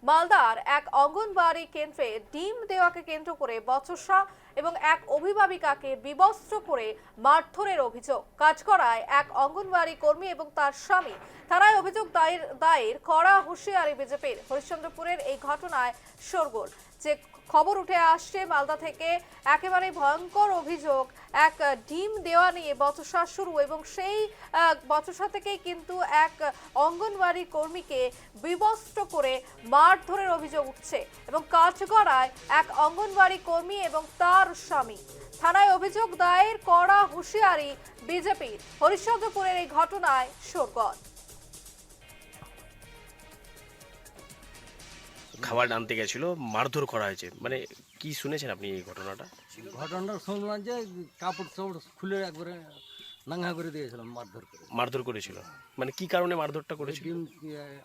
মালদার এক অঙ্গনবাড়ি কেন্দ্রে ডিম দেওয়াকে কেন্দ্র করে বচসা এবং এক অভিভাবিকাকে বিবস্ত্র করে মারধরের অভিযোগ। কাজকরায় এক অঙ্গনবাড়ি কর্মী এবং তার স্বামী থানায় অভিযোগ দায়ের করা হুঁশিয়ারি বিজেপির। হরিশ্চন্দ্রপুরের এই ঘটনায় শোরগোল। যে খবর উঠে আসছে মালদা থেকে, একেবারে ভয়ঙ্কর অভিযোগ। এক ডিম দেওয়া নিয়ে বচসা শুরু এবং সেই বচসা থেকেই কিন্তু এক অঙ্গনবাড়ি কর্মীকে বিবস্ত্র করে মারধরের অভিযোগ উঠছে এবং কাঠগড়ায় এক অঙ্গনবাড়ি কর্মী এবং তার স্বামী। থানায় অভিযোগ দায়ের করা হুঁশিয়ারি বিজেপির। হরিশ্চন্দ্রপুরের এই ঘটনায় শোরগোল। খাবার আনতে গেছিল, মারধর করা হয়েছে, মানে কি শুনেছেন আপনি এই ঘটনাটা? ঘটনাটা শুনলাম যে কাপড় চাপড় খুলে একবারে নাঙ্গা করে দিয়েছিলাম, মারধর করে। মারধর করেছিল, মানে কি কারণে মারধরটা করেছিল? ডিম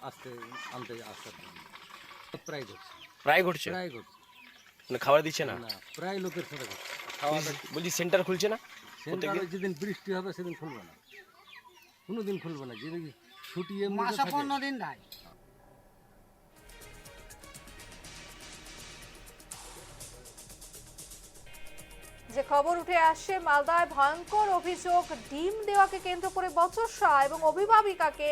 আসতে আনতে আসতে প্রায় ঘটছে, প্রায় ঘটছে, প্রায় ঘটছে। মানে খাবার দিচ্ছে না? না, প্রায় লোকের সাথে ঘটছে। খাওয়া দাওয়া বলছি সেন্টার খুলছে না? সেন্টারে যেদিন বৃষ্টি হবে সেদিন খুলবে না, কোনোদিন খুলবে না। যেদিন ছুটি এমনি মাসে 15 দিন দেয়। যে খবর উঠে আসছে মালদায় ভয়ঙ্কর অভিযোগ, ডিম দেওয়াকে কেন্দ্র করে বচসা এবং অভিভাবিকাকে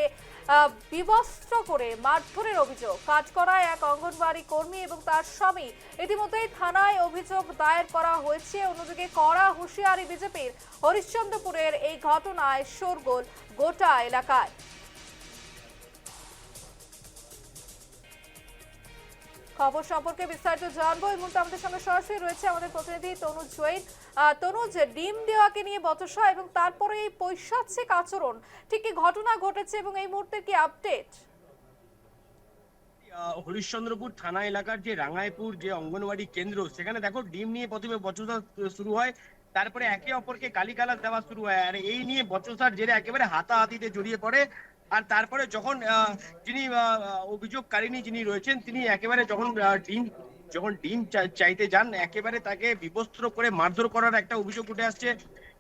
বিবস্ত্র করে মারধরের অভিযোগ। কাজকরায় এক অঙ্গনবাড়ি কর্মী এবং তার স্বামী। ইতিমধ্যেই থানায় অভিযোগ দায়ের করা হয়েছে। অন্যদিকে কড়া হুঁশিয়ারি বিজেপির। হরিশ্চন্দ্রপুরের এই ঘটনায় শোরগোল গোটা এলাকায়। খবর সম্পর্কে বিস্তারিত জানবো। এই মুহূর্তে আমাদের সঙ্গে সরাসরি রয়েছে আমাদের প্রতিনিধি তনুজ জৈন। তনুজ, ডিম দেওয়াকে নিয়ে বচসা এবং তারপরে এই পৈশাচিক আচরণ, ঠিক কি ঘটনা ঘটেছে এবং এই মুহূর্তে কি আপডেট? হরিশ্চন্দ্রপুর থানা এলাকার যে রাঙ্গাইপুর যে অঙ্গনওয়াড়ি কেন্দ্র, সেখানে দেখো ডিম নিয়ে প্রথমে বচসা শুরু হয়, তারপরে একে অপরকে গালিগালাজ দেওয়া শুরু হয়। আর এই নিয়ে বচসার জেরে একেবারে হাতাহাতিতে জড়িয়ে পড়ে। আর তারপরে যখন যিনি অভিযোগকারিনী যিনি রয়েছেন, তিনি একেবারে যখন ডিম চাইতে যান, একেবারে তাকে বিবস্ত্র করে মারধর করার একটা অভিযোগ উঠে আসছে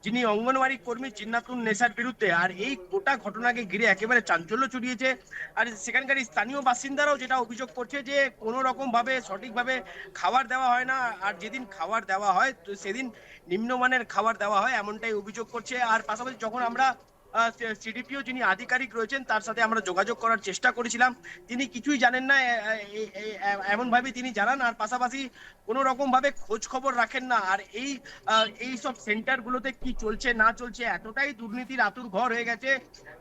যিনি অঙ্গনওয়াড়ি কর্মী জিন্নাতুন নেসার বিরুদ্ধে। আর এই গোটা ঘটনাকে ঘিরে একেবারে চাঞ্চল্য ছড়িয়েছে। আর সেখানকার স্থানীয় বাসিন্দারাও যেটা অভিযোগ করছে যে কোনো রকম ভাবে সঠিকভাবে খাবার দেওয়া হয় না, আর যেদিন খাবার দেওয়া হয় তো সেদিন নিম্নমানের খাবার দেওয়া হয়, এমনটাই অভিযোগ করছে। আর পাশাপাশি যখন আমরা সিডিপিও যিনি আধিকারিক রয়েছেন তার সাথে আমরা যোগাযোগ করার চেষ্টা করেছিলাম, তিনি কিছুই জানেন না এমন ভাবে তিনি জানান। আর পাশাপাশি কোনো রকম ভাবে খোঁজ খবর রাখেন না। আর এই সব সেন্টার গুলোতে কি চলছে না চলছে, এতটাই দুর্নীতির আতুর ঘর হয়ে গেছে।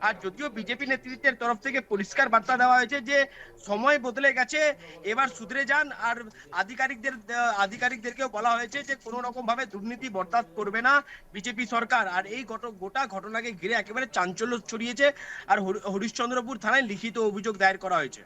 আর যদিও বিজেপি নেতৃত্বের তরফ থেকে পরিষ্কার বার্তা দেওয়া হয়েছে যে সময় বদলে গেছে, এবার শুধরে যান। আর আধিকারিকদেরকেও বলা হয়েছে যে কোনো রকম ভাবে দুর্নীতি বরদাস্ত করবে না বিজেপি সরকার। আর এই গোটা ঘটনাকে ঘিরে একেবারে চাঞ্চল্য ছড়িয়েছে। আর হরিশ্চন্দ্রপুর থানায় লিখিত অভিযোগ দায়ের করা হয়েছে।